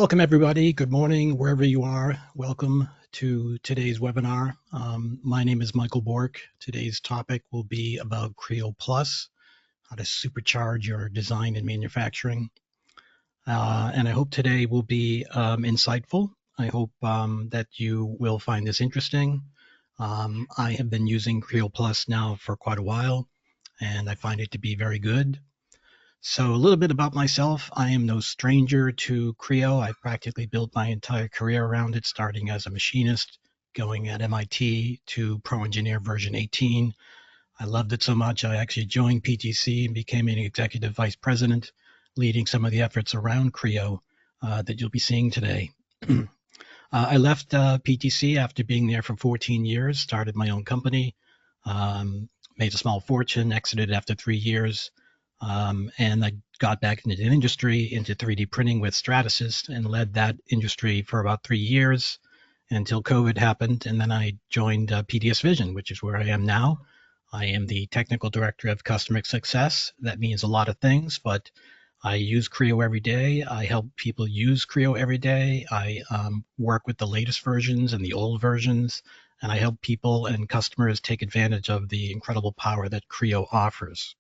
Welcome, everybody. Good morning, wherever you are. Welcome to today's webinar. My name is Michael Bork. Today's topic will be about Creo Plus, how to supercharge your design and manufacturing. And I hope today will be insightful. I hope that you will find this interesting. I have been using Creo Plus now for quite a while, and I find it to be very good. So a little bit about myself. I am no stranger to Creo. I practically built my entire career around it, starting as a machinist, going at MIT to Pro Engineer version 18. I loved it so much, I actually joined PTC and became an executive vice president, leading some of the efforts around Creo that you'll be seeing today. I left PTC after being there for 14 years, started my own company, made a small fortune, exited after 3 years. And I got back into the industry, into 3D printing with Stratasys, and led that industry for about 3 years until COVID happened. And then I joined PDSVISION, which is where I am now. I am the technical director of customer success. That means a lot of things, but I use Creo every day. I help people use Creo every day. I work with the latest versions and the old versions, and I help people and customers take advantage of the incredible power that Creo offers.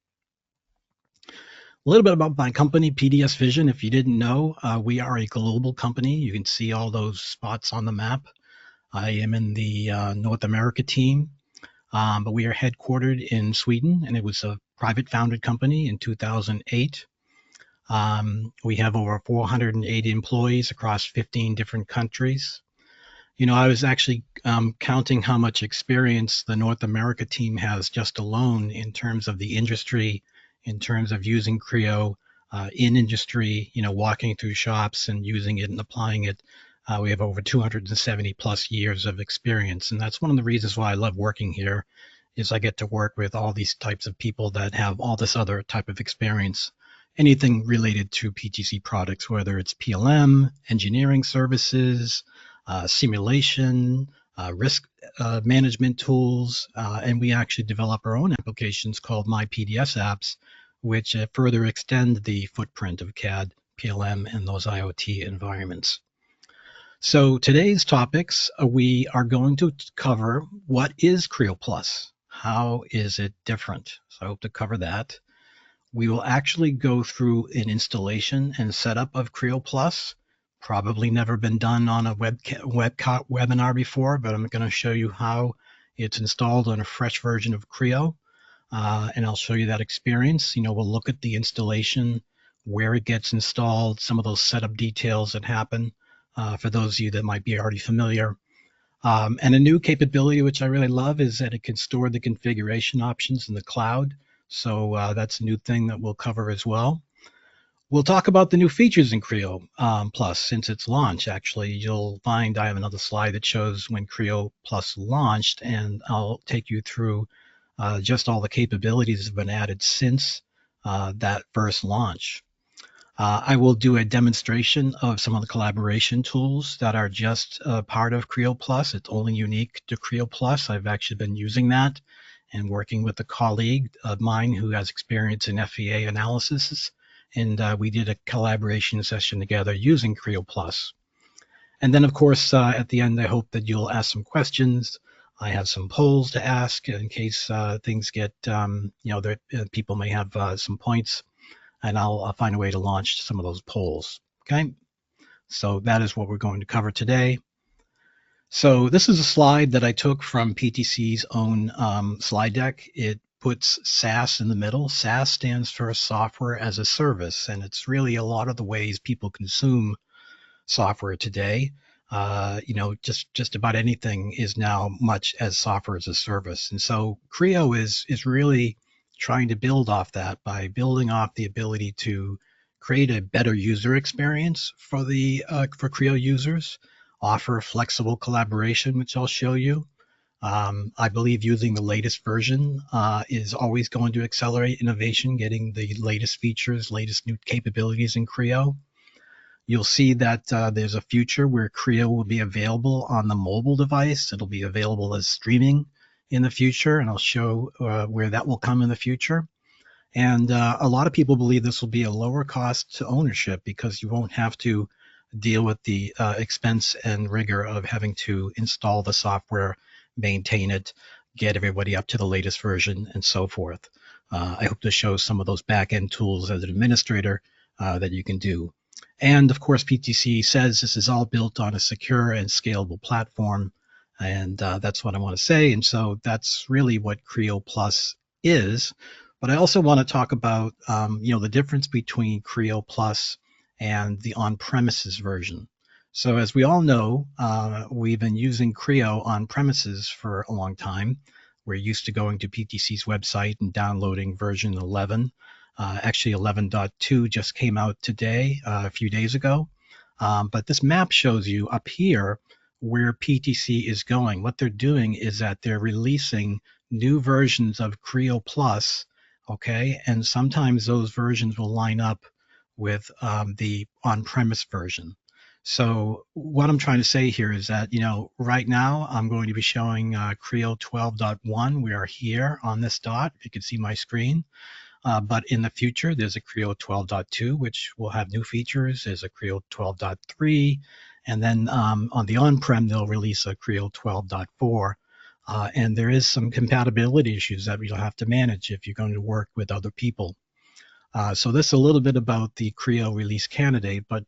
A little bit about my company, PDSVISION. If you didn't know, we are a global company. You can see all those spots on the map. I am in the North America team, but we are headquartered in Sweden, and it was a private founded company in 2008. We have over 480 employees across 15 different countries. You know, I was actually counting how much experience the North America team has just alone in terms of the industry, in terms of using Creo in industry, you know, walking through shops and using it and applying it. We have over 270 plus years of experience. And that's one of the reasons why I love working here, is I get to work with all these types of people that have all this other type of experience, anything related to PTC products, whether it's PLM, engineering services, simulation, risk management tools, and we actually develop our own applications called My PDS apps, which further extend the footprint of CAD, PLM, and those IoT environments. So today's topics, we are going to cover what is Creo Plus? How is it different? So I hope to cover that. We will actually go through an installation and setup of Creo Plus. Probably never been done on a webinar before, but I'm going to show you how it's installed on a fresh version of Creo, and I'll show you that experience. You know, we'll look at the installation, where it gets installed, some of those setup details that happen for those of you that might be already familiar. And a new capability, which I really love, is that it can store the configuration options in the cloud. So that's a new thing that we'll cover as well. We'll talk about the new features in Creo Plus since its launch. Actually, you'll find I have another slide that shows when Creo Plus launched, and I'll take you through just all the capabilities that have been added since that first launch. I will do a demonstration of some of the collaboration tools that are just part of Creo Plus. It's only unique to Creo Plus. I've actually been using that and working with a colleague of mine who has experience in FEA analysis. And we did a collaboration session together using Creo Plus. And then, of course, at the end, I hope that you'll ask some questions. I have some polls to ask in case things get, you know, people may have some points, and I'll find a way to launch some of those polls. Okay, so that is what we're going to cover today. So this is a slide that I took from PTC's own slide deck. It puts SaaS in the middle. SaaS stands for software as a service, and it's really a lot of the ways people consume software today. You know, just about anything is now much as software as a service. And so Creo is really trying to build off that by building off the ability to create a better user experience for Creo users, offer flexible collaboration, which I'll show you. I believe using the latest version is always going to accelerate innovation, getting the latest features, latest new capabilities in Creo. You'll see that there's a future where Creo will be available on the mobile device. It'll be available as streaming in the future, and I'll show where that will come in the future. And a lot of people believe this will be a lower cost to ownership because you won't have to deal with the expense and rigor of having to install the software, maintain it, get everybody up to the latest version, and so forth. I hope to show some of those back-end tools as an administrator that you can do. And of course, PTC says this is all built on a secure and scalable platform. And that's what I want to say. And so that's really what Creo Plus is. But I also want to talk about, the difference between Creo Plus and the on-premises version. So as we all know, we've been using Creo on-premises for a long time. We're used to going to PTC's website and downloading version 11. Actually, 11.2 just came out today, a few days ago. But this map shows you up here where PTC is going. What they're doing is that they're releasing new versions of Creo Plus, okay? And sometimes those versions will line up with the on-premise version. So what I'm trying to say here is that, right now I'm going to be showing Creo 12.1. We are here on this dot. You can see my screen. But in the future, there's a Creo 12.2, which will have new features. There's a Creo 12.3. And then on the on-prem, they'll release a Creo 12.4. And there is some compatibility issues that you'll have to manage if you're going to work with other people. So this is a little bit about the Creo release candidate, but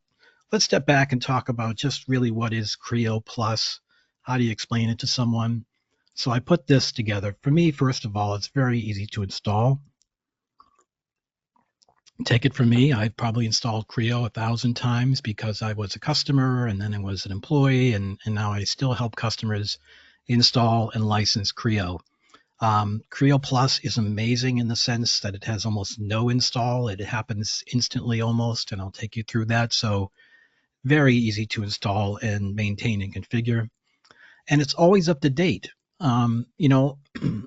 let's step back and talk about just really what is Creo Plus. How do you explain it to someone? So I put this together. For me, first of all, it's very easy to install. Take it from me, I've probably installed Creo 1,000 times because I was a customer and then I was an employee, and now I still help customers install and license Creo. Creo Plus is amazing in the sense that it has almost no install. It happens instantly almost, and I'll take you through that. So very easy to install and maintain and configure. And it's always up to date. I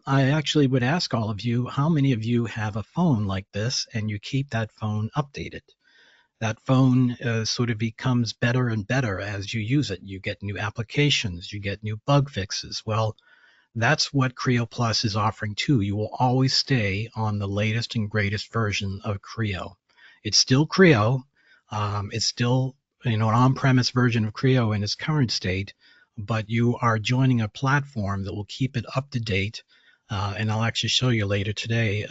actually would ask all of you, how many of you have a phone like this and you keep that phone updated? That phone sort of becomes better and better as you use it. You get new applications, you get new bug fixes. Well, that's what Creo Plus is offering too. You will always stay on the latest and greatest version of Creo. It's still Creo. It's still an on-premise version of Creo in its current state, but you are joining a platform that will keep it up to date. And I'll actually show you later today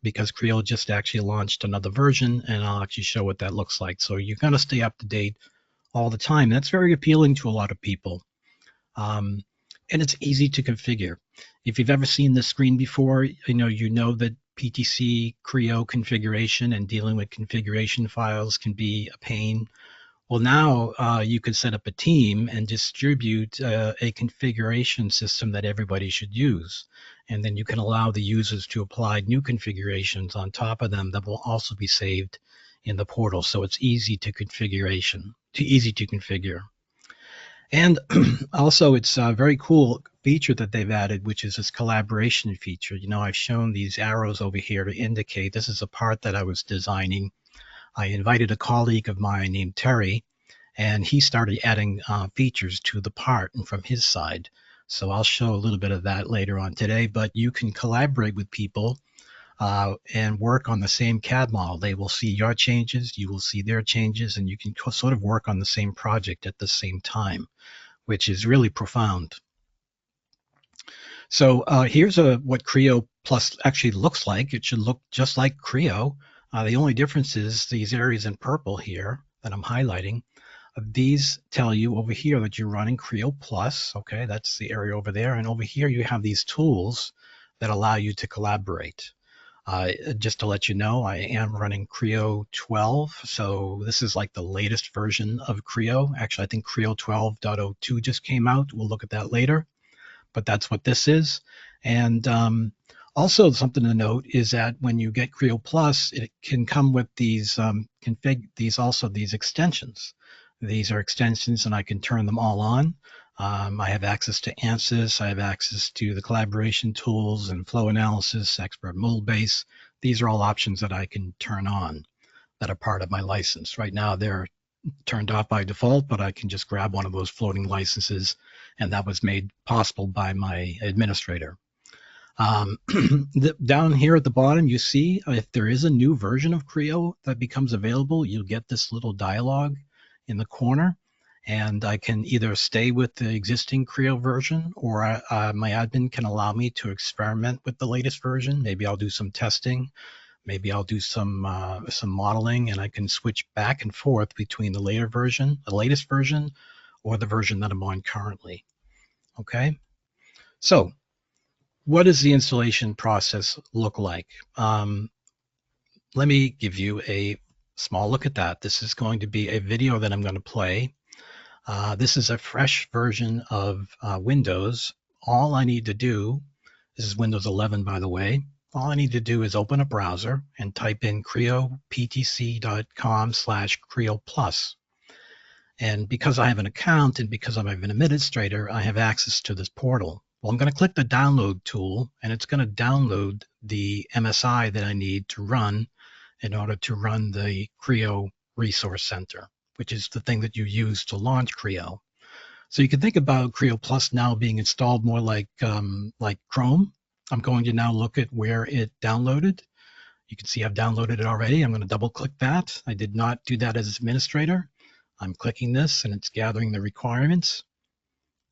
because Creo just actually launched another version, and I'll actually show what that looks like. So you're going to stay up to date all the time. That's very appealing to a lot of people. And it's easy to configure. If you've ever seen this screen before, you know that PTC Creo configuration and dealing with configuration files can be a pain. Well, now you can set up a team and distribute a configuration system that everybody should use. And then you can allow the users to apply new configurations on top of them that will also be saved in the portal. So it's easy to configure. And also, it's a very cool feature that they've added, which is this collaboration feature. I've shown these arrows over here to indicate this is a part that I was designing. I invited a colleague of mine named Terry, and he started adding features to the part and from his side. So I'll show a little bit of that later on today, but you can collaborate with people and work on the same CAD model. They will see your changes, you will see their changes, and you can sort of work on the same project at the same time, which is really profound. So here's what Creo Plus actually looks like. It should look just like Creo. The only difference is these areas in purple here that I'm highlighting. These tell you over here that you're running Creo Plus. Okay, that's the area over there. And over here you have these tools that allow you to collaborate. Just to let you know, I am running Creo 12. So this is like the latest version of Creo. Actually, I think Creo 12.02 just came out. We'll look at that later. But that's what this is. And also something to note is that when you get Creo Plus, it can come with these these extensions. These are extensions, and I can turn them all on. I have access to ANSYS. I have access to the collaboration tools and flow analysis, expert mold base. These are all options that I can turn on that are part of my license. Right now, they're turned off by default, but I can just grab one of those floating licenses, and that was made possible by my administrator. Down here at the bottom, you see if there is a new version of Creo that becomes available, you'll get this little dialogue. in the corner, and I can either stay with the existing Creo version, or my admin can allow me to experiment with the latest version. Maybe I'll do some testing. Maybe I'll do some modeling, and I can switch back and forth between the latest version, or the version that I'm on currently. Okay, so what does the installation process look like? Let me give you a small look at that. This is going to be a video that I'm going to play. This is a fresh version of Windows. All I need to do, this is Windows 11, by the way. All I need to do is open a browser and type in creoptc.com/Creo Plus. And because I have an account and because I'm an administrator, I have access to this portal. Well, I'm going to click the download tool, and it's going to download the MSI that I need to run in order to run the Creo Resource Center, which is the thing that you use to launch Creo. So you can think about Creo Plus now being installed more like Chrome. I'm going to now look at where it downloaded. You can see I've downloaded it already. I'm going to double click that. I did not do that as administrator. I'm clicking this, and it's gathering the requirements.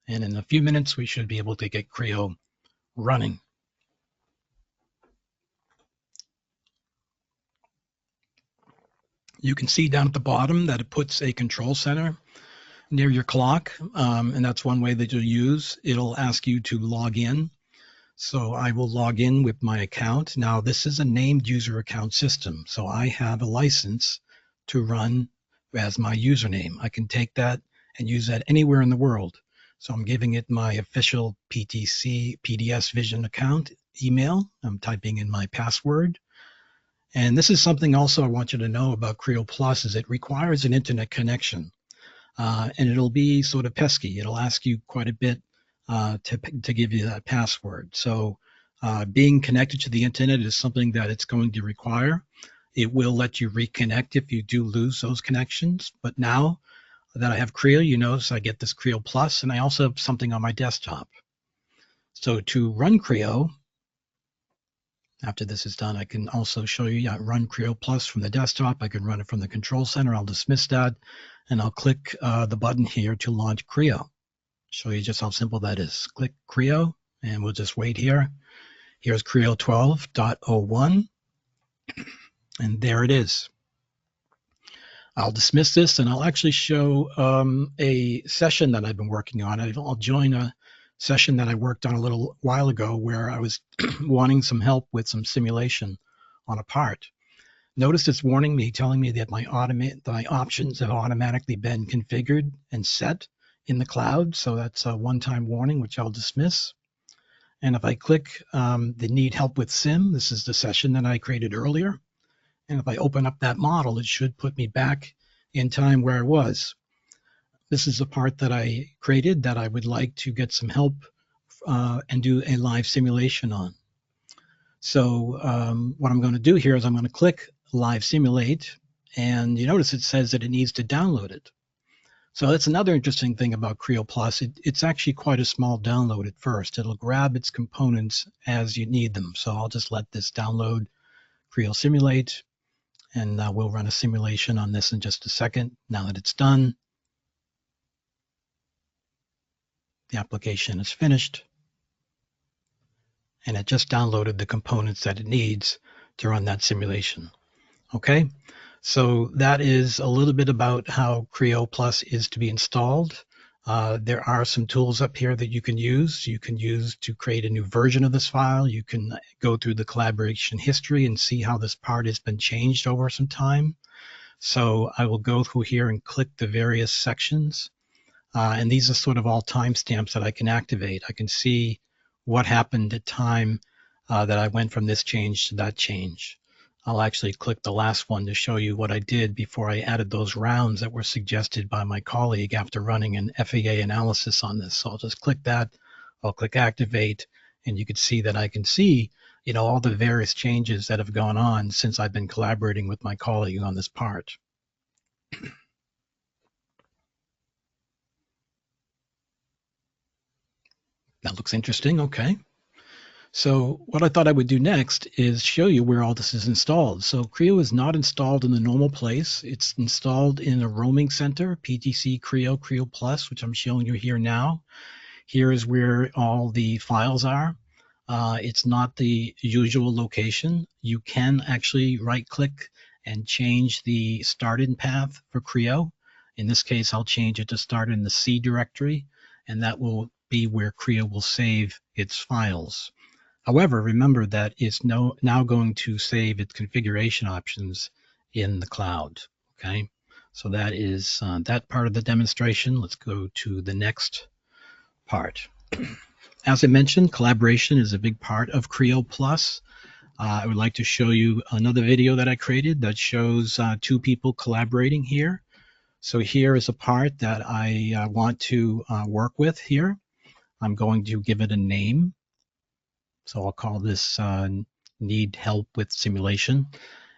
And in a few minutes, we should be able to get Creo running. You can see down at the bottom that it puts a control center near your clock, and that's one way that you'll use. It'll ask you to log in. So I will log in with my account. Now, this is a named user account system, so I have a license to run as my username. I can take that and use that anywhere in the world. So I'm giving it my official PTC PDSVISION account email. I'm typing in my password. And this is something also I want you to know about Creo Plus is it requires an internet connection. And it'll be sort of pesky. It'll ask you quite a bit to give you that password. So being connected to the internet is something that it's going to require. It will let you reconnect if you do lose those connections. But now that I have Creo, you notice I get this Creo Plus, and I also have something on my desktop. So to run Creo, after this is done, I can also show you, run Creo Plus from the desktop. I can run it from the control center. I'll dismiss that, and I'll click the button here to launch Creo. Show you just how simple that is. Click Creo, and we'll just wait here. Here's Creo 12.01, and there it is. I'll dismiss this, and I'll actually show a session that I've been working on. I'll join a session that I worked on a little while ago where I was wanting some help with some simulation on a part. Notice it's warning me, telling me that my options have automatically been configured and set in the cloud. So that's a one-time warning, which I'll dismiss. And if I click the need help with sim, this is the session that I created earlier. And if I open up that model, it should put me back in time where I was. This is the part that I created that I would like to get some help and do a live simulation on. So what I'm going to do here is I'm going to click Live Simulate, and you notice it says that it needs to download it. So that's another interesting thing about Creo Plus. It's actually quite a small download at first. It'll grab its components as you need them. So I'll just let this download Creo Simulate, and we'll run a simulation on this in just a second. Now that it's done, the application is finished, and it just downloaded the components that it needs to run that simulation. Okay, so that is a little bit about how Creo Plus is to be installed. There are some tools up here that you can use. You can use to create a new version of this file. You can go through the collaboration history and see how this part has been changed over some time. So I will go through here and click the various sections. And these are sort of all timestamps that I can activate. I can see what happened at time that I went from this change to that change. I'll actually click the last one to show you what I did before I added those rounds that were suggested by my colleague after running an FAA analysis on this. So I'll just click that. I'll click activate, and you can see that I can see, all the various changes that have gone on since I've been collaborating with my colleague on this part. That looks interesting. Okay. So what I thought I would do next is show you where all this is installed. So Creo is not installed in the normal place. It's installed in a roaming center, PTC Creo, Creo Plus, which I'm showing you here now. Here is where all the files are. It's not the usual location. You can actually right-click and change the start-in path for Creo. In this case, I'll change it to start in the C directory, and that will be where Creo will save its files. However, remember that it's now going to save its configuration options in the cloud. Okay, so that is that part of the demonstration. Let's go to the next part. As I mentioned, collaboration is a big part of Creo Plus. I would like to show you another video that I created that shows two people collaborating here. So here is a part that I want to work with here. I'm going to give it a name. So I'll call this need help with simulation.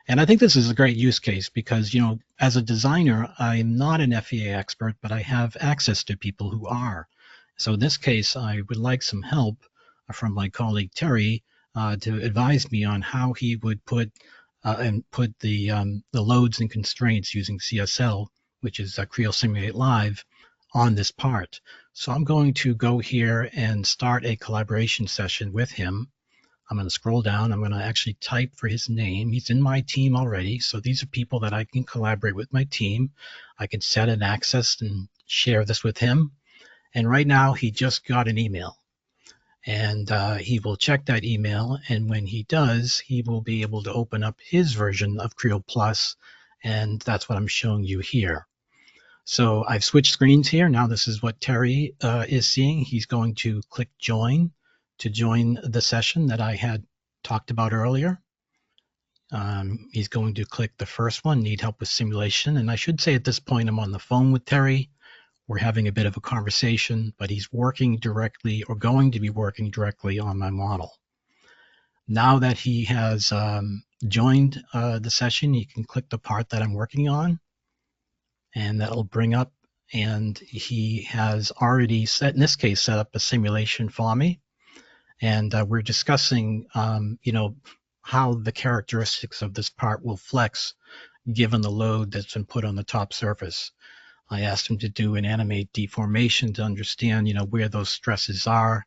And I think this is a great use case because, you know, as a designer, I am not an FEA expert, but I have access to people who are. So in this case, I would like some help from my colleague Terry to advise me on how he would put the loads and constraints using CSL, which is Creo Simulate Live, on this part. So I'm going to go here and start a collaboration session with him. I'm going to scroll down. I'm going to actually type for his name. He's in my team already. So these are people that I can collaborate with my team. I can set an access and share this with him. And right now he just got an email. And he will check that email. And when he does, he will be able to open up his version of Creo Plus. And that's what I'm showing you here. So I've switched screens here. Now this is what Terry is seeing. He's going to click join to join the session that I had talked about earlier. He's going to click the first one, need help with simulation. And I should say at this point, I'm on the phone with Terry. We're having a bit of a conversation, but he's working directly or going to be working directly on my model. Now that he has joined the session, you can click the part that I'm working on. And that'll bring up, and he has already set, in this case, set up a simulation for me. And we're discussing, you know, how the characteristics of this part will flex given the load that's been put on the top surface. I asked him to do an animate deformation to understand, you know, where those stresses are.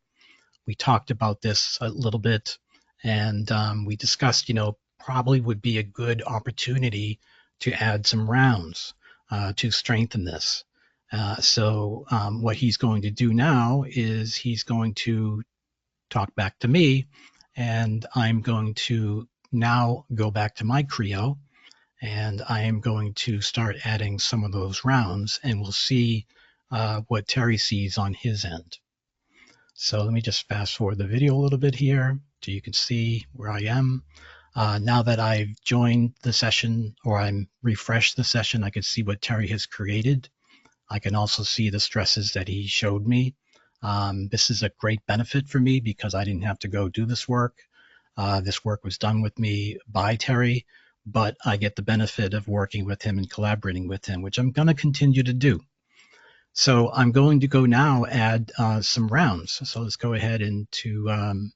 We talked about this a little bit, and we discussed, you know, probably would be a good opportunity to add some rounds to strengthen this. So what he's going to do now is he's going to talk back to me, and I'm going to now go back to my Creo, and I am going to start adding some of those rounds, and we'll see what Terry sees on his end. So let me just fast forward the video a little bit here so you can see where I am. Now that I've joined the session, or I'm refreshed the session, I can see what Terry has created. I can also see the stresses that he showed me. This is a great benefit for me because I didn't have to go do this work. This work was done with me by Terry, but I get the benefit of working with him and collaborating with him, which I'm going to continue to do. So I'm going to go now add some rounds. So let's go ahead and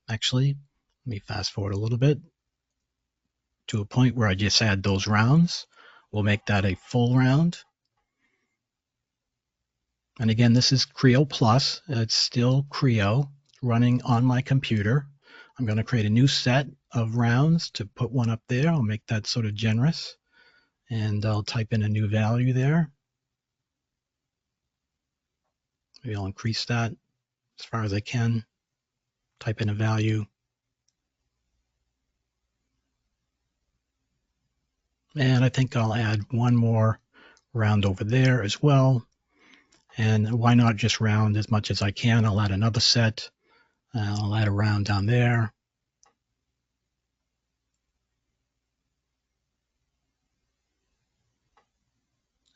actually, let me fast forward a little bit to a point where I just add those rounds. We'll make that a full round. And again, this is Creo Plus. It's still Creo running on my computer. I'm going to create a new set of rounds to put one up there. I'll make that sort of generous. And I'll type in a new value there. Maybe I'll increase that as far as I can. Type in a value. And I think I'll add one more round over there as well. And why not just round as much as I can? I'll add another set. I'll add a round down there.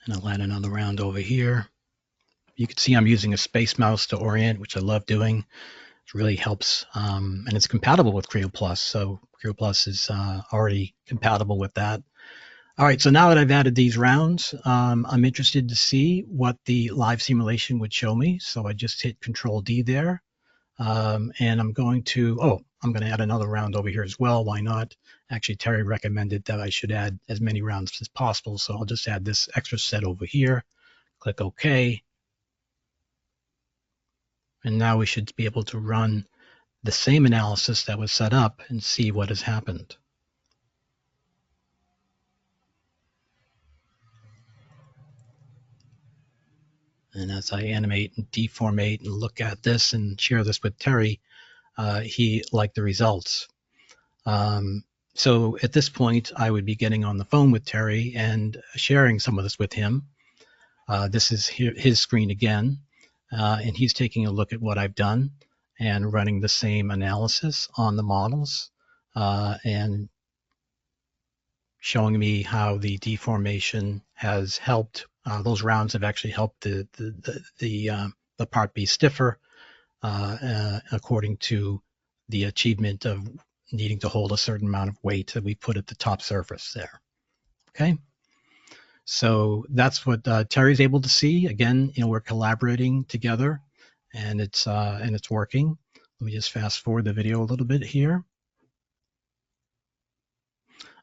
And I'll add another round over here. You can see I'm using a space mouse to orient, which I love doing. It really helps. And it's compatible with Creo Plus. So Creo Plus is already compatible with that. All right, so now that I've added these rounds, I'm interested to see what the live simulation would show me. So I just hit Control D there. And I'm going to, I'm going to add another round over here as well. Why not? Actually, Terry recommended that I should add as many rounds as possible. So I'll just add this extra set over here, click OK. And now we should be able to run the same analysis that was set up and see what has happened. And as I animate and deformate and look at this and share this with Terry, he liked the results. So at this point, I would be getting on the phone with Terry and sharing some of this with him. This is his screen again, and he's taking a look at what I've done and running the same analysis on the models and showing me how the deformation has helped. Those rounds have actually helped the part be stiffer according to the achievement of needing to hold a certain amount of weight that we put at the top surface there. Okay. So that's what Terry's able to see. Again, we're collaborating together, and it's working. Let me just fast forward the video a little bit here.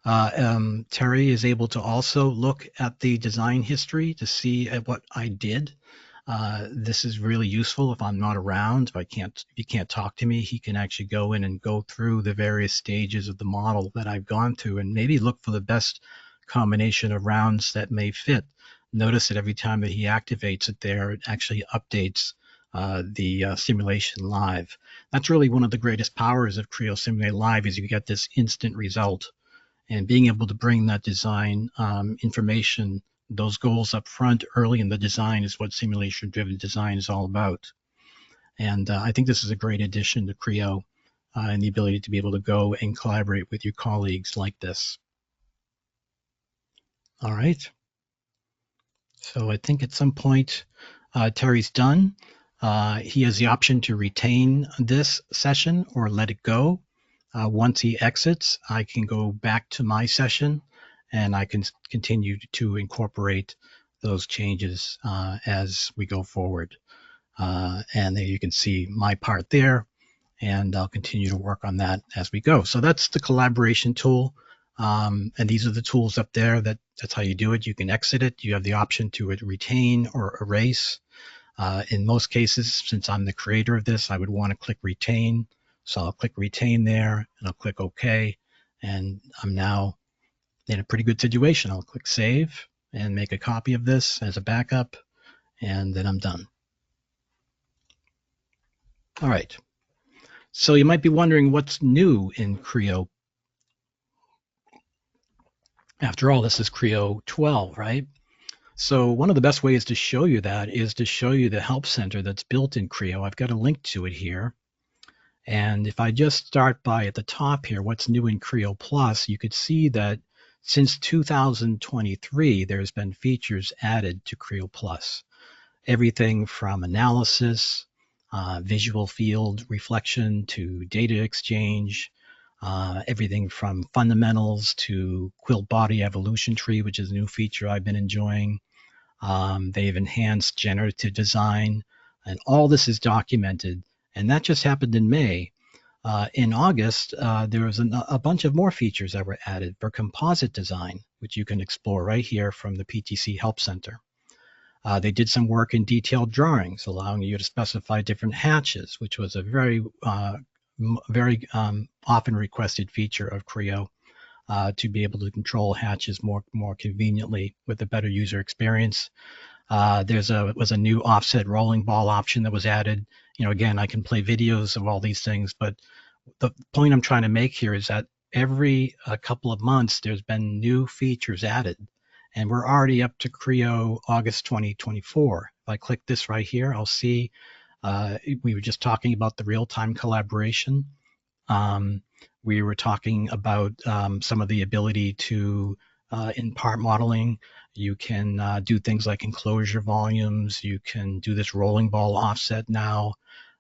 Terry is able to also look at the design history to see at what I did. This is really useful if I'm not around. If you can't talk to me, he can actually go in and go through the various stages of the model that I've gone through and maybe look for the best combination of rounds that may fit. Notice that every time that he activates it there, it actually updates the simulation live. That's really one of the greatest powers of Creo Simulate Live, is you get this instant result. And being able to bring that design information, those goals up front early in the design, is what simulation-driven design is all about. And I think this is a great addition to Creo and the ability to be able to go and collaborate with your colleagues like this. All right. So I think at some point Terry's done. He has the option to retain this session or let it go. Once he exits, I can go back to my session and I can continue to incorporate those changes as we go forward. And there you can see my part there, and I'll continue to work on that as we go. So that's the collaboration tool. And these are the tools up there. That's how you do it. You can exit it. You have the option to retain or erase. In most cases, since I'm the creator of this, I would want to click retain. So I'll click retain there and I'll click OK. And I'm now in a pretty good situation. I'll click save and make a copy of this as a backup, and then I'm done. All right. So you might be wondering what's new in Creo. After all, this is Creo 12, right? So one of the best ways to show you that is to show you the help center that's built in Creo. I've got a link to it here. And if I just start by at the top here, what's new in Creo Plus, you could see that since 2023, there's been features added to Creo Plus. Everything from analysis, visual field reflection to data exchange, everything from fundamentals to quilt body evolution tree, which is a new feature I've been enjoying. They've enhanced generative design, and all this is documented. And that just happened in May. In August, there was a bunch of more features that were added for composite design, which you can explore right here from the PTC Help Center. They did some work in detailed drawings, allowing you to specify different hatches, which was a very often requested feature of Creo, to be able to control hatches more conveniently with a better user experience. There was a new offset rolling ball option that was added. Again, I can play videos of all these things, but the point I'm trying to make here is that every couple of months, there's been new features added, and we're already up to Creo August 2024. If I click this right here, I'll see we were just talking about the real-time collaboration. We were talking about some of the ability to, in part modeling, you can do things like enclosure volumes. You can do this rolling ball offset now.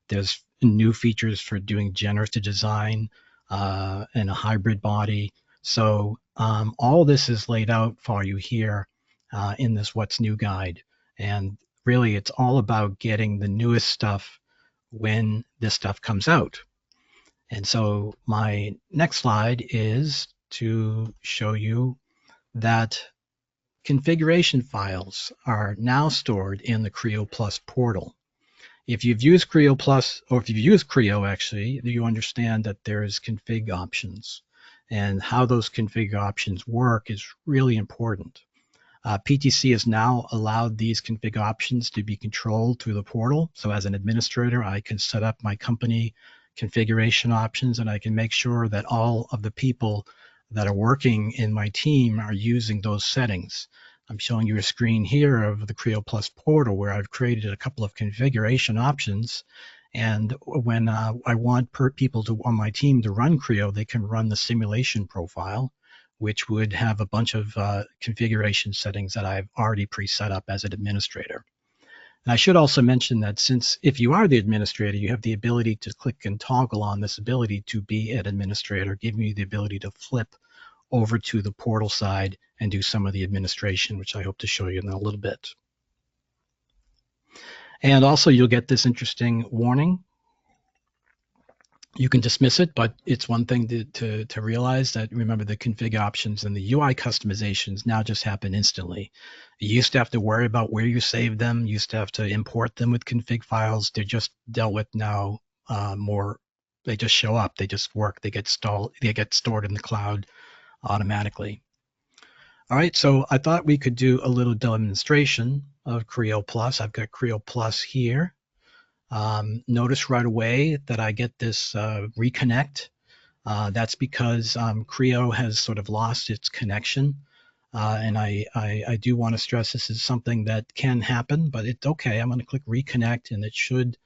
There's new features for doing generative design and a hybrid body. So all this is laid out for you here in this What's New guide. And really, it's all about getting the newest stuff when this stuff comes out. And so my next slide is to show you that configuration files are now stored in the Creo Plus portal. If you've used Creo Plus, or if you've used Creo actually, you understand that there's config options. And how those config options work is really important. PTC has now allowed these config options to be controlled through the portal. So as an administrator, I can set up my company configuration options, and I can make sure that all of the people that are working in my team are using those settings. I'm showing you a screen here of the Creo Plus portal where I've created a couple of configuration options. And when I want people on my team to run Creo, they can run the simulation profile, which would have a bunch of configuration settings that I've already pre-set up as an administrator. And I should also mention that since if you are the administrator, you have the ability to click and toggle on this ability to be an administrator, giving you the ability to flip over to the portal side and do some of the administration, which I hope to show you in a little bit. And also you'll get this interesting warning. You can dismiss it, but it's one thing to realize that, remember, the config options and the UI customizations now just happen instantly. You used to have to worry about where you save them. You used to have to import them with config files. They're just dealt with now more. They just show up. They just work. They get stored in the cloud automatically. All right, so I thought we could do a little demonstration of Creo Plus. I've got Creo Plus here. Notice right away that I get this reconnect. That's because Creo has sort of lost its connection. And I do want to stress this is something that can happen, but it's okay. I'm going to click reconnect, and it should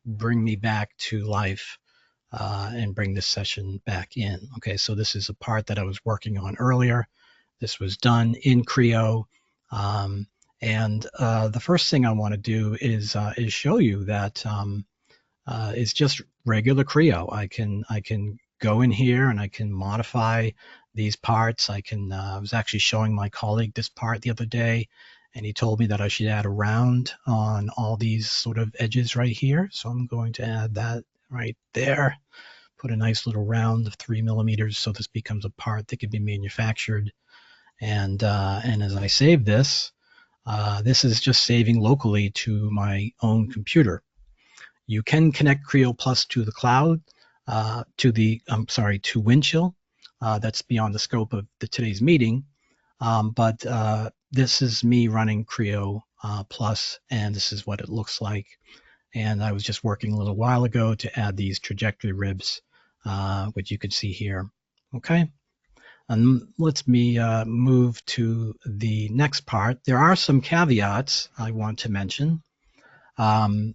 bring me back to life and bring this session back in. Okay, so this is a part that I was working on earlier. This was done in Creo. And the first thing I want to do is show you that it's just regular Creo. I can go in here and I can modify these parts. I was actually showing my colleague this part the other day, and he told me that I should add a round on all these sort of edges right here. So I'm going to add that right there. Put a nice little round of 3 millimeters so this becomes a part that can be manufactured. And as I save this, this is just saving locally to my own computer. You can connect Creo Plus to the cloud, to Windchill. That's beyond the scope of today's meeting. But this is me running Creo Plus, and this is what it looks like. And I was just working a little while ago to add these trajectory ribs, which you can see here. Okay. And let me move to the next part. There are some caveats I want to mention. When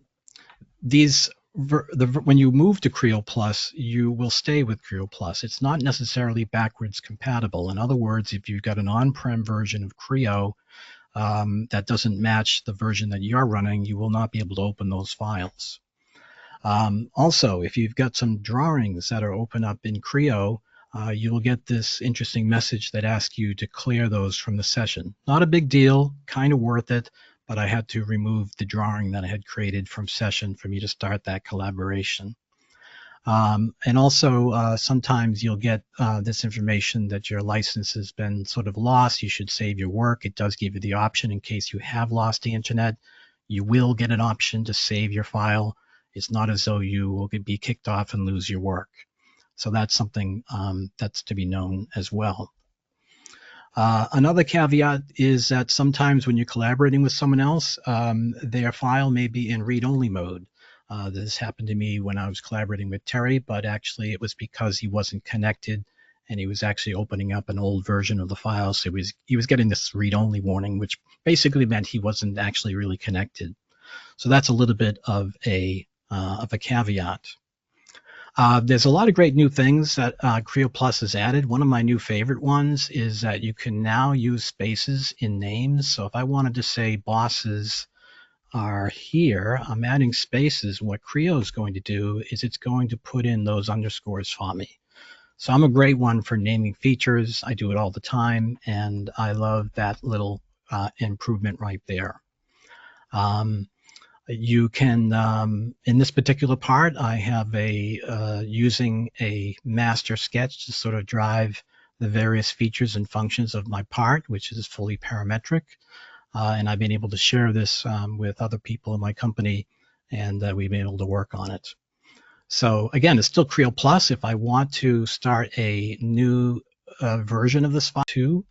you move to Creo Plus, you will stay with Creo Plus. It's not necessarily backwards compatible. In other words, if you've got an on-prem version of Creo that doesn't match the version that you're running, you will not be able to open those files. Also, if you've got some drawings that are open up in Creo, you will get this interesting message that asks you to clear those from the session. Not a big deal, kind of worth it, but I had to remove the drawing that I had created from session for me to start that collaboration. And also, sometimes you'll get this information that your license has been sort of lost. You should save your work. It does give you the option in case you have lost the internet. You will get an option to save your file. It's not as though you will be kicked off and lose your work. So that's something that's to be known as well. Another caveat is that sometimes when you're collaborating with someone else, their file may be in read-only mode. This happened to me when I was collaborating with Terry, but actually it was because he wasn't connected and he was actually opening up an old version of the file. So he was getting this read-only warning, which basically meant he wasn't actually really connected. So that's a little bit of a caveat. There's a lot of great new things that Creo Plus has added. One of my new favorite ones is that you can now use spaces in names. So if I wanted to say bosses are here, I'm adding spaces. What Creo is going to do is it's going to put in those underscores for me. So I'm a great one for naming features. I do it all the time, and I love that little improvement right there. You can, in this particular part, I have using a master sketch to sort of drive the various features and functions of my part, which is fully parametric. And I've been able to share this with other people in my company, and we've been able to work on it. So again, it's still Creo Plus. If I want to start a new version of this file too,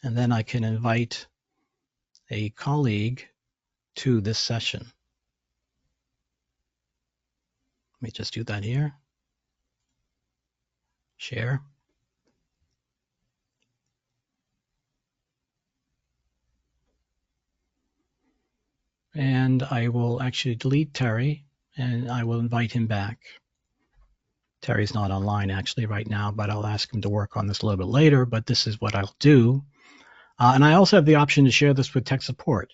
and then I can invite a colleague to this session. Let me just do that here. Share. And I will actually delete Terry, and I will invite him back. Terry's not online actually right now, but I'll ask him to work on this a little bit later, but this is what I'll do. And I also have the option to share this with tech support.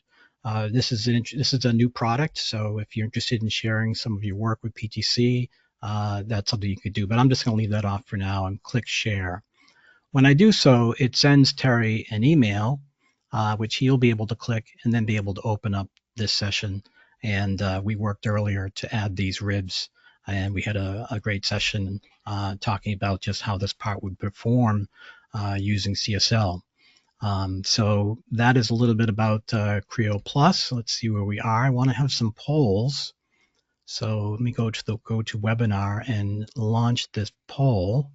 This is a new product, so if you're interested in sharing some of your work with PTC, that's something you could do, but I'm just going to leave that off for now and click share. When I do so, it sends Terry an email, which he'll be able to click and then be able to open up this session. And we worked earlier to add these ribs, and we had a great session talking about just how this part would perform using CSL. So that is a little bit about Creo Plus. Let's see where we are. I want to have some polls. So let me go to the GoToWebinar and launch this poll.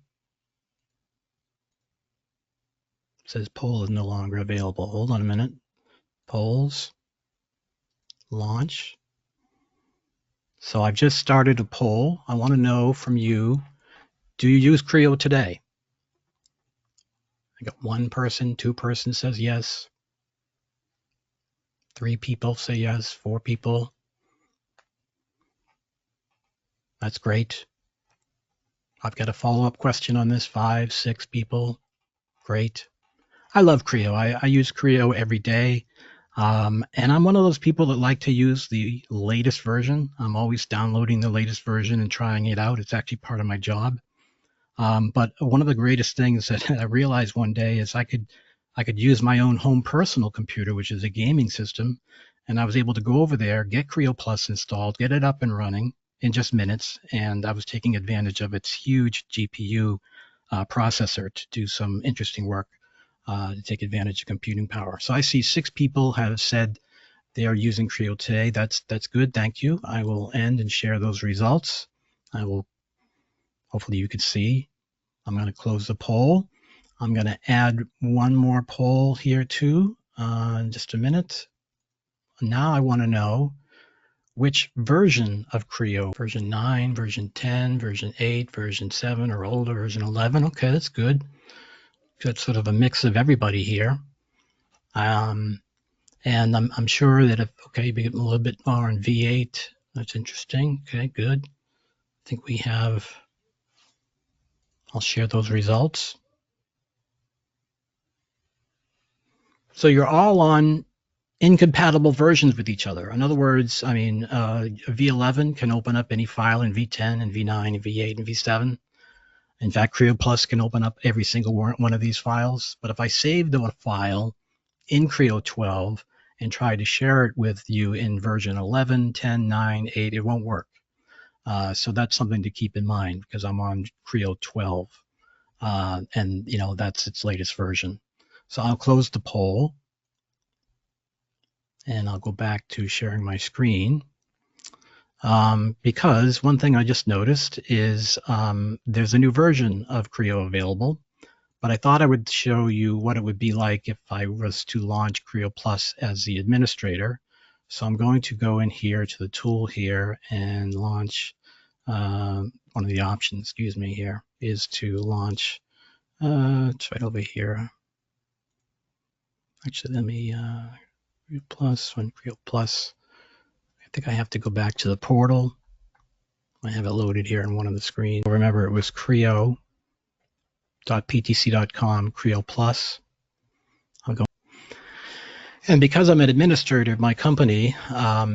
It says poll is no longer available. Hold on a minute. Polls. Launch. So I've just started a poll. I want to know from you, do you use Creo today? I got 1 person, 2 persons says yes. 3 people say yes, 4 people. That's great. I've got a follow-up question on this, 5, 6 people. Great. I love Creo. I use Creo every day. And I'm one of those people that like to use the latest version. I'm always downloading the latest version and trying it out. It's actually part of my job. But one of the greatest things that I realized one day is I could use my own home personal computer, which is a gaming system, and I was able to go over there, get Creo Plus installed, get it up and running in just minutes, and I was taking advantage of its huge GPU processor to do some interesting work. To take advantage of computing power. So I see 6 people have said they are using Creo today. That's good. Thank you. I will end and share those results. I will, hopefully you can see. I'm going to close the poll. I'm going to add one more poll here too in just a minute. Now I want to know which version of Creo, version 9, version 10, version 8, version 7 or older, version 11. Okay, that's good. Got sort of a mix of everybody here. And I'm sure that we get a little bit more on V8. That's interesting. Okay, good. I think we have, I'll share those results. So you're all on incompatible versions with each other. In other words, I mean, V11 can open up any file in V10 and V9 and V8 and V7. In fact, Creo Plus can open up every single one of these files. But if I saved a file in Creo 12 and try to share it with you in version 11, 10, 9, 8, it won't work. So that's something to keep in mind because I'm on Creo 12. And, you know, that's its latest version. So I'll close the poll. And I'll go back to sharing my screen. Because one thing I just noticed is there's a new version of Creo available, but I thought I would show you what it would be like if I was to launch Creo Plus as the administrator. So I'm going to go in here to the tool here and launch one of the options, excuse me, here is to launch, it's right over here. Actually, let me, Creo Plus, Creo Plus. I think I have to go back to the portal. I have it loaded here on one of the screens. Remember, it was creo.ptc.com, Creo Plus. I'll go. And because I'm an administrator of my company,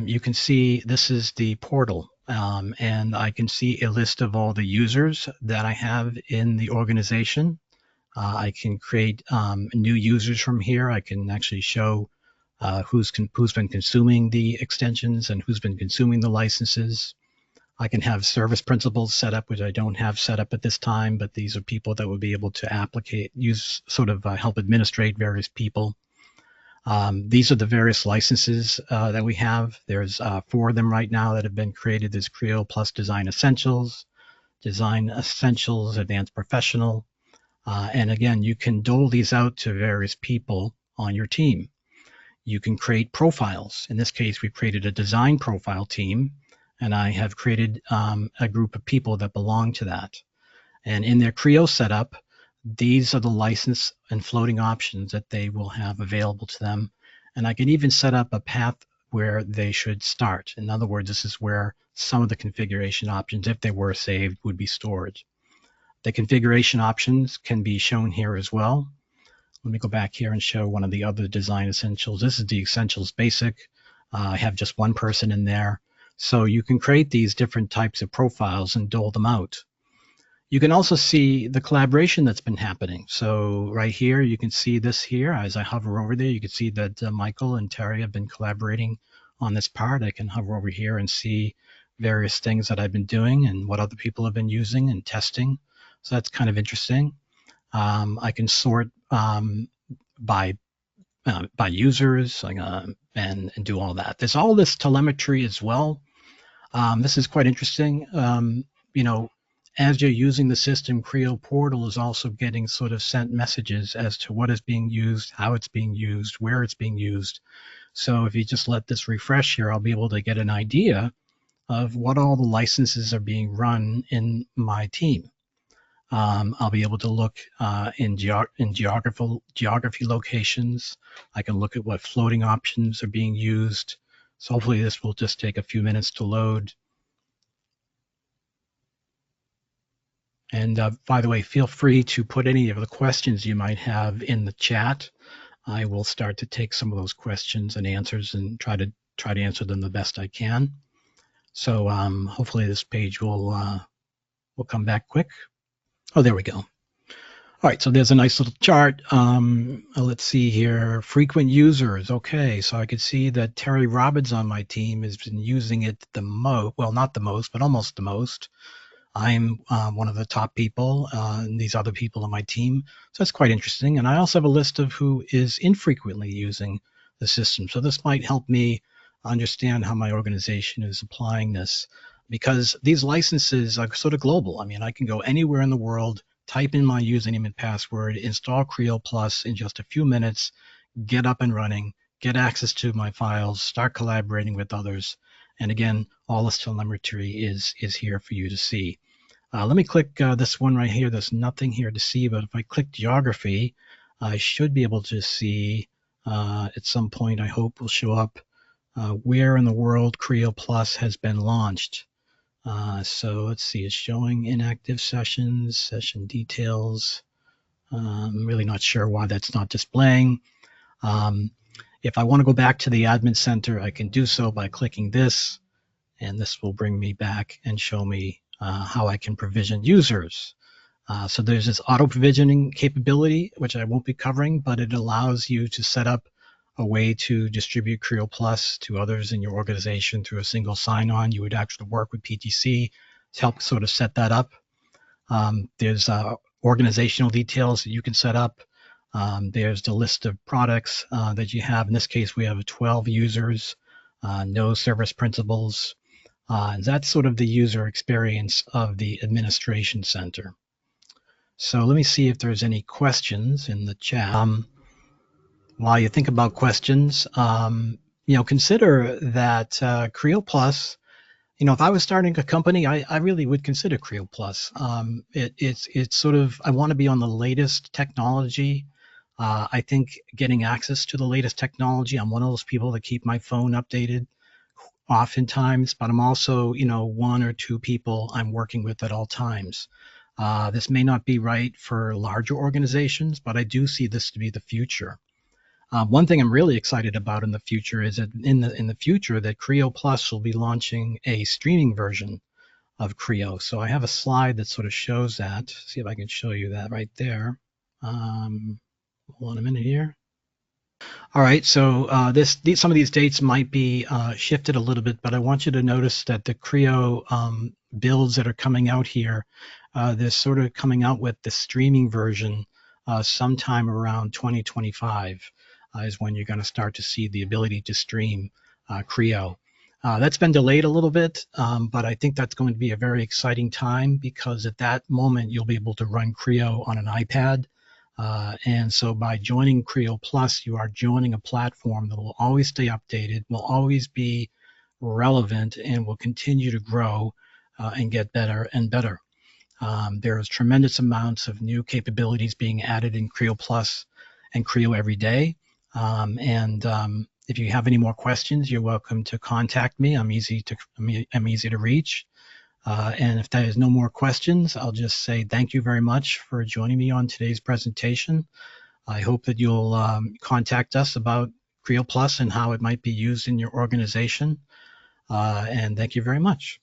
you can see this is the portal. And I can see a list of all the users that I have in the organization. I can create new users from here. I can actually show who's been consuming the extensions and who's been consuming the licenses. I can have service principals set up, which I don't have set up at this time, but these are people that would be able to help administrate various people. These are the various licenses that we have. There's 4 of them right now that have been created. There's Creo plus Design Essentials, Advanced Professional. And again, you can dole these out to various people on your team. You can create profiles. In this case, we created a design profile team, and I have created a group of people that belong to that. And in their Creo setup, these are the license and floating options that they will have available to them. And I can even set up a path where they should start. In other words, this is where some of the configuration options, if they were saved, would be stored. The configuration options can be shown here as well. Let me go back here and show one of the other design essentials. This is the Essentials Basic. I have just one person in there. So you can create these different types of profiles and dole them out. You can also see the collaboration that's been happening. So right here, you can see this here. As I hover over there, you can see that Michael and Terry have been collaborating on this part. I can hover over here and see various things that I've been doing and what other people have been using and testing. So that's kind of interesting. I can sort by users and do all that. There's all this telemetry as well. This is quite interesting. As you're using the system, Creo Portal is also getting sort of sent messages as to what is being used, how it's being used, where it's being used. So if you just let this refresh here, I'll be able to get an idea of what all the licenses are being run in my team. I'll be able to look in geography locations. I can look at what floating options are being used. So hopefully this will just take a few minutes to load. And by the way, feel free to put any of the questions you might have in the chat. I will start to take some of those questions and answers and try to answer them the best I can. So hopefully this page will come back quick. Oh, there we go. All right, so there's a nice little chart. Let's see here, frequent users. Okay, so I could see that Terry Robbins on my team has been using it the most, well, not the most, but almost the most. I'm one of the top people, and these other people on my team. So that's quite interesting. And I also have a list of who is infrequently using the system. So this might help me understand how my organization is applying this, because these licenses are sort of global. I mean, I can go anywhere in the world, type in my username and password, install Creo Plus in just a few minutes, get up and running, get access to my files, start collaborating with others. And again, all this telemetry is here for you to see. Let me click this one right here. There's nothing here to see, but if I click geography, I should be able to see at some point, I hope will show up where in the world Creo Plus has been launched. So let's see, it's showing inactive sessions, session details. I'm really not sure why that's not displaying. If I want to go back to the admin center, I can do so by clicking this, and this will bring me back and show me how I can provision users. So there's this auto provisioning capability, which I won't be covering, but it allows you to set up a way to distribute Creo Plus to others in your organization through a single sign-on. You would actually work with PTC to help sort of set that up. There's organizational details that you can set up. There's the list of products that you have. In this case, we have 12 users, no service principals. That's sort of the user experience of the administration center. So let me see if there's any questions in the chat. While you think about questions, consider that Creo Plus, if I was starting a company, I really would consider Creo Plus. It's sort of, I want to be on the latest technology. I think getting access to the latest technology, I'm one of those people that keep my phone updated oftentimes, but I'm also, one or two people I'm working with at all times. This may not be right for larger organizations, but I do see this to be the future. One thing I'm really excited about in the future is that in the future that Creo Plus will be launching a streaming version of Creo. So I have a slide that sort of shows that. See if I can show you that right there. Hold on a minute here. All right, so some of these dates might be shifted a little bit, but I want you to notice that the Creo builds that are coming out here, they're sort of coming out with the streaming version sometime around 2025 is when you're going to start to see the ability to stream Creo. That's been delayed a little bit, but I think that's going to be a very exciting time because at that moment you'll be able to run Creo on an iPad. And so by joining Creo Plus, you are joining a platform that will always stay updated, will always be relevant, and will continue to grow and get better and better. There's tremendous amounts of new capabilities being added in Creo Plus and Creo every day. If you have any more questions, you're welcome to contact me. I'm easy to reach. And if there's no more questions, I'll just say thank you very much for joining me on today's presentation. I hope that you'll contact us about Creo Plus and how it might be used in your organization. And thank you very much.